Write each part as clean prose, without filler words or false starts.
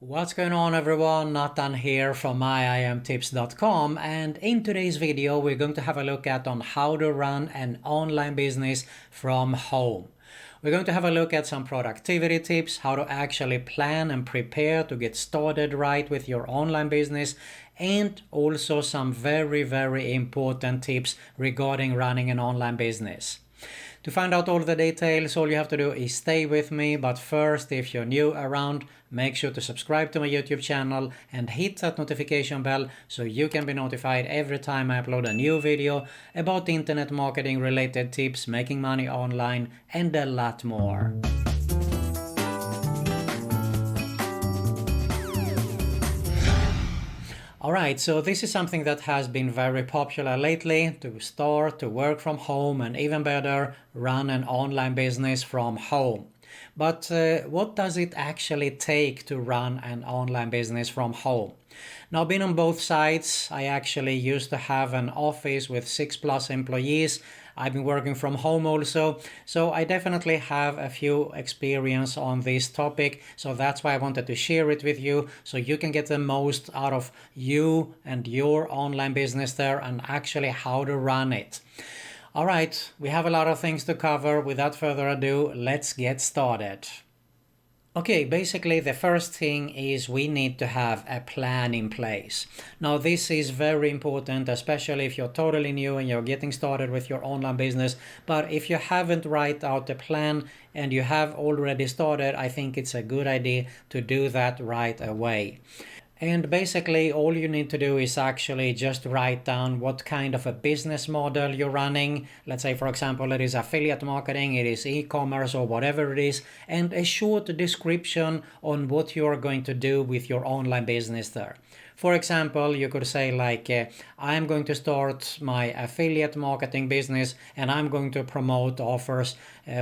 What's going on everyone? Nathan here from myimtips.com, and in today's video we're going to have a look at on how to run an online business from home. We're going to have a look at some productivity tips, how to actually plan and prepare to get started right with your online business, and also some very important tips regarding running an online business. To find out all the details, all you have to do is stay with me. But first, if you're new around, make sure to subscribe to my YouTube channel and hit that notification bell so you can be notified every time I upload a new video about internet marketing related tips, making money online, and a lot more. Alright, so this is something that has been very popular lately, to start to work from home and even better, run an online business from home. But what does it actually take to run an online business from home? Now, I've been on both sides. I actually used to have an office with 6+ employees. I've been working from home also, so I definitely have a few experience on this topic. So that's why I wanted to share it with you, so you can get the most out of you and your online business there and actually how to run it. All right, we have a lot of things to cover. Without further ado, let's get started. Okay, basically the first thing is we need to have a plan in place. Now this is very important, especially if you're totally new and you're getting started with your online business. But if you haven't write out a plan and you have already started, I think it's a good idea to do that right away. And basically all you need to do is actually just write down what kind of a business model you're running. Let's say, for example, it is affiliate marketing, it is e-commerce or whatever it is, and a short description on what you are going to do with your online business there. For example, you could say like, I'm going to start my affiliate marketing business and I'm going to promote offers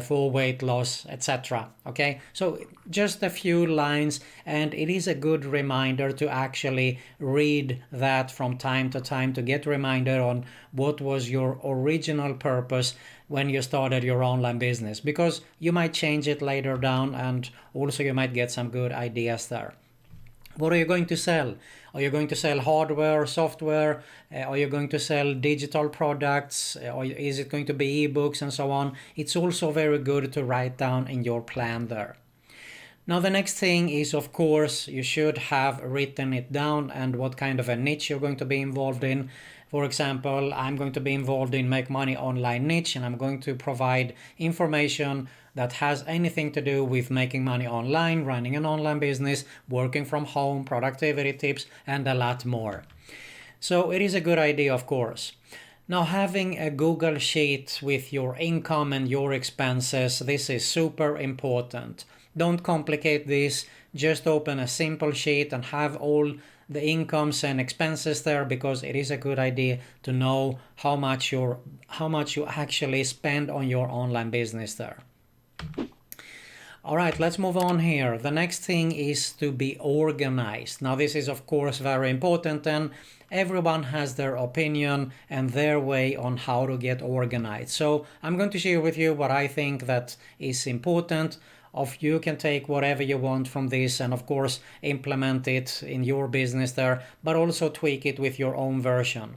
for weight loss, etc. Okay, so just a few lines, and it is a good reminder to actually read that from time to time to get reminder on what was your original purpose when you started your online business, because you might change it later down and also you might get some good ideas there. What are you going to sell? Are you going to sell hardware, software? Are you going to sell digital products? Or is it going to be ebooks and so on? It's also very good to write down in your plan there. Now the next thing is, of course, you should have written it down and what kind of a niche you're going to be involved in. For example, I'm going to be involved in make money online niche, and I'm going to provide information that has anything to do with making money online, running an online business, working from home, productivity tips, and a lot more. So it is a good idea, of course. Now, having a Google Sheet with your income and your expenses, this is super important. Don't complicate this. Just open a simple sheet and have all the incomes and expenses there, because it is a good idea to know how much you actually spend on your online business there. All right, let's move on here. The next thing is to be organized. Now, this is of course very important, and everyone has their opinion and their way on how to get organized. So I'm going to share with you what I think that is important. You can take whatever you want from this and of course implement it in your business there, but also tweak it with your own version.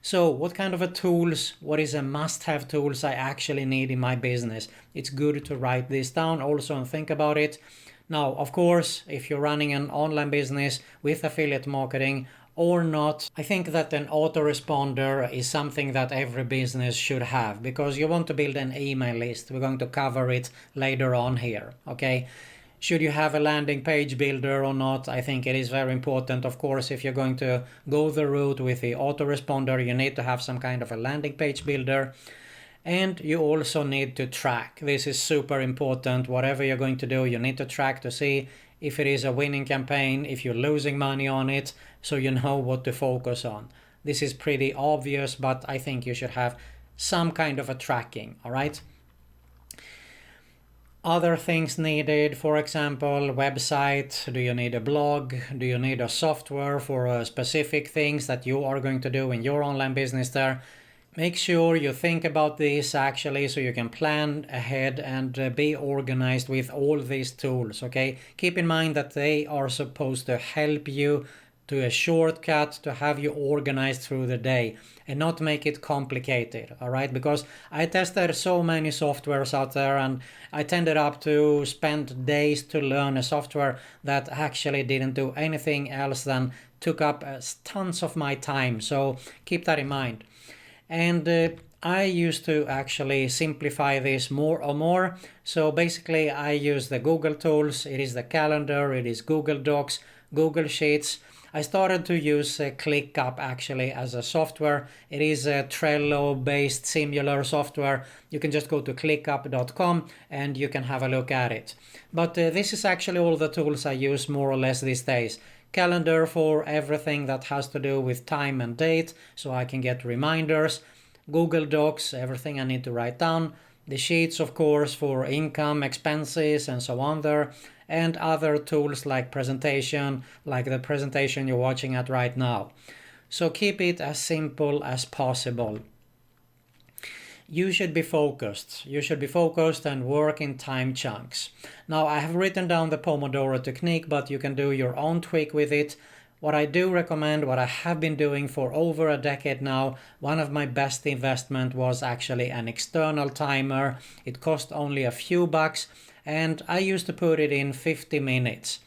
So what kind of tools, what is a must-have tools I actually need in my business? It's good to write this down also and think about it. Now, of course, if you're running an online business with affiliate marketing or not, I think that an autoresponder is something that every business should have, because you want to build an email list. We're going to cover it later on here, okay? Should you have a landing page builder or not? I think it is very important. Of course, if you're going to go the route with the autoresponder, you need to have some kind of a landing page builder. And you also need to track. This is super important. Whatever you're going to do, you need to track to see if it is a winning campaign, if you're losing money on it, so you know what to focus on. This is pretty obvious, but I think you should have some kind of a tracking, all right? Other things needed, for example, website. Do you need a blog? Do you need a software for specific things that you are going to do in your online business there? Make sure you think about this actually so you can plan ahead and be organized with all these tools, okay? Keep in mind that they are supposed to help you to a shortcut to have you organized through the day and not make it complicated, all right? Because I tested so many softwares out there and I tended up to spend days to learn a software that actually didn't do anything else than took up tons of my time. So keep that in mind. And I used to actually simplify this more and more. So basically I use the Google tools. It is the calendar, it is Google Docs, Google Sheets. I started to use ClickUp actually as a software. It is a Trello based similar software. You can just go to clickup.com and you can have a look at it. But this is actually all the tools I use more or less these days. Calendar for everything that has to do with time and date, so I can get reminders. Google Docs, everything I need to write down. The Sheets, of course, for income, expenses, and so on there. And other tools like presentation, like the presentation you're watching at right now. So keep it as simple as possible. You should be focused. You should be focused and work in time chunks. Now, I have written down the Pomodoro technique, but you can do your own tweak with it. What I do recommend, what I have been doing for over a decade now, one of my best investment was actually an external timer. It cost only a few bucks, and I used to put it in 50 minutes.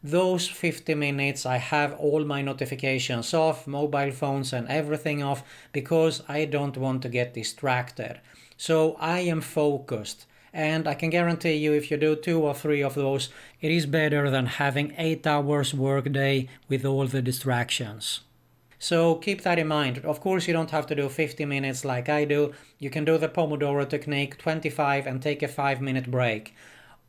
Those 50 minutes I have all my notifications off, mobile phones and everything off, because I don't want to get distracted. So I am focused. And I can guarantee you if you do 2 or 3 of those, it is better than having 8 hours workday with all the distractions. So keep that in mind. Of course, you don't have to do 50 minutes like I do. You can do the Pomodoro technique, 25 and take a 5-minute break.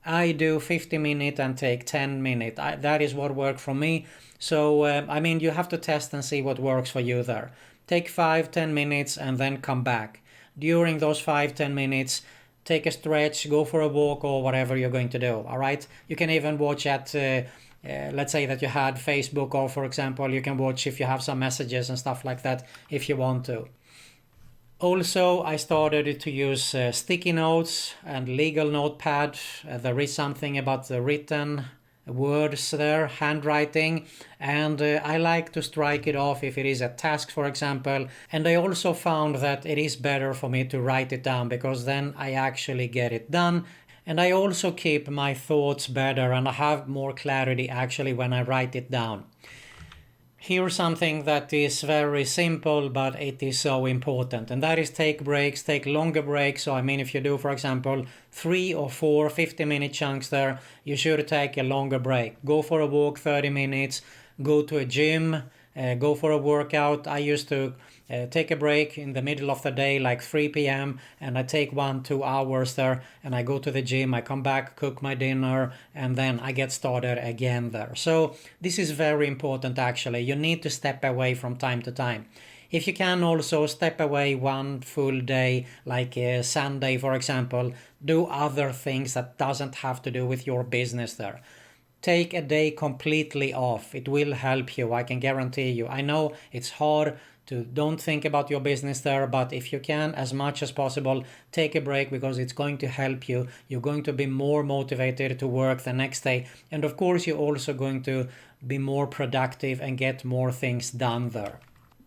I do 50 minutes and take 10 minutes. That is what worked for me. So, you have to test and see what works for you there. Take 5-10 minutes and then come back. During those 5-10 minutes, take a stretch, go for a walk or whatever you're going to do, all right? You can even watch at, let's say that you had Facebook, or for example, you can watch if you have some messages and stuff like that if you want to. Also, I started to use sticky notes and legal notepad. There is something about the written words there, handwriting, and I like to strike it off if it is a task, for example. And I also found that it is better for me to write it down because then I actually get it done. And I also keep my thoughts better and I have more clarity actually when I write it down. Here's something that is very simple, but it is so important, and that is take breaks, take longer breaks. So if you do, for example, 3 or 4 50-minute chunks there, you should take a longer break. Go for a walk 30 minutes, go to a gym, go for a workout. I used to take a break in the middle of the day, like 3 p.m., and I take 1-2 hours there, and I go to the gym, I come back, cook my dinner, and then I get started again there. So this is very important actually. You need to step away from time to time. If you can also step away one full day, like Sunday for example, do other things that doesn't have to do with your business there. Take a day completely off. It will help you, I can guarantee you. I know it's hard to don't think about your business there, but if you can, as much as possible, take a break because it's going to help you. You're going to be more motivated to work the next day. And of course, you're also going to be more productive and get more things done there.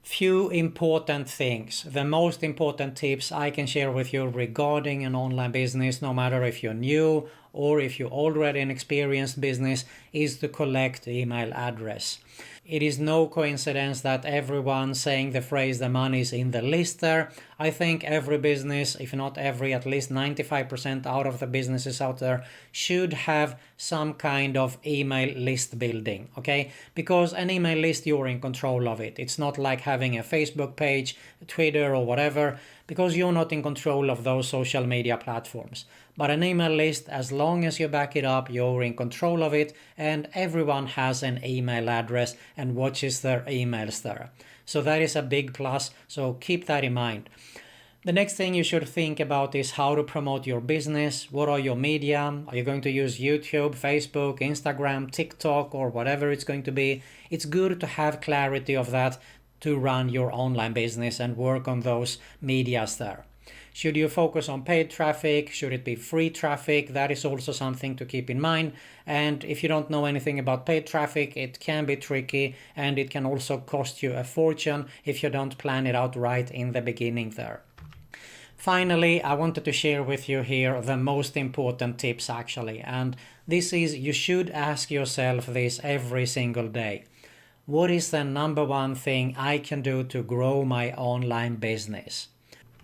Few important things. The most important tips I can share with you regarding an online business, no matter if you're new or if you're already an experienced business, is to collect email address. It is no coincidence that everyone saying the phrase the money is in the list there. I think every business, if not every, at least 95% out of the businesses out there should have some kind of email list building, okay? Because an email list, you're in control of it. It's not like having a Facebook page, Twitter or whatever, because you're not in control of those social media platforms. But an email list, as long as you back it up, you're in control of it, and everyone has an email address and watches their emails there. So that is a big plus, so keep that in mind. The next thing you should think about is how to promote your business. What are your media? Are you going to use YouTube, Facebook, Instagram, TikTok, or whatever it's going to be? It's good to have clarity of that to run your online business and work on those medias there. Should you focus on paid traffic? Should it be free traffic? That is also something to keep in mind. And if you don't know anything about paid traffic, it can be tricky and it can also cost you a fortune if you don't plan it out right in the beginning there. Finally, I wanted to share with you here the most important tips actually. And this is, you should ask yourself this every single day. What is the number one thing I can do to grow my online business?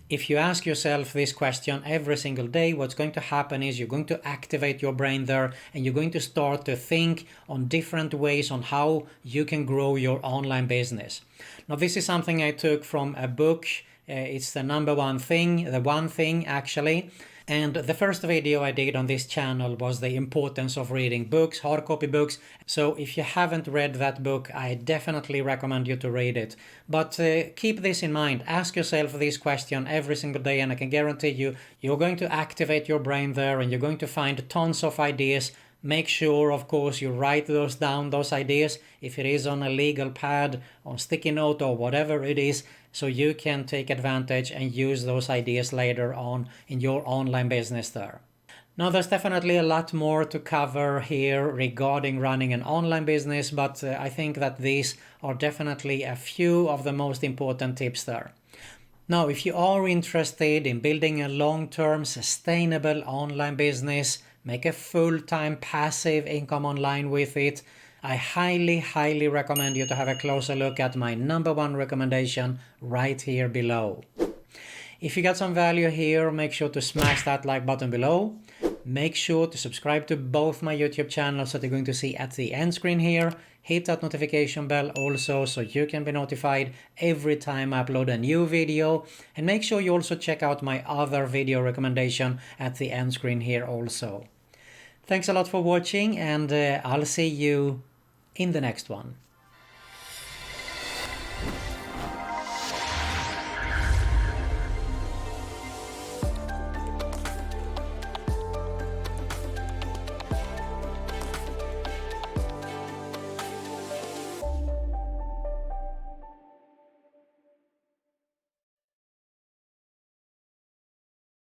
If you ask yourself this question every single day, what's going to happen is you're going to activate your brain there and you're going to start to think on different ways on how you can grow your online business. Now, this is something I took from a book. It's the number one thing, the one thing actually. And the first video I did on this channel was the importance of reading books, hard copy books. So if you haven't read that book, I definitely recommend you to read it. But keep this in mind. Ask yourself this question every single day and I can guarantee you, you're going to activate your brain there and you're going to find tons of ideas. Make sure, of course, you write those down, those ideas, if it is on a legal pad, on sticky note or whatever it is, so you can take advantage and use those ideas later on in your online business there. Now, there's definitely a lot more to cover here regarding running an online business, but I think that these are definitely a few of the most important tips there. Now, if you are interested in building a long-term sustainable online business, make a full-time passive income online with it, I highly recommend you to have a closer look at my number one recommendation right here below. If you got some value here, make sure to smash that like button below. Make sure to subscribe to both my YouTube channels that you're going to see at the end screen here. Hit that notification bell also so you can be notified every time I upload a new video. And make sure you also check out my other video recommendation at the end screen here also. Thanks a lot for watching and I'll see you in the next one.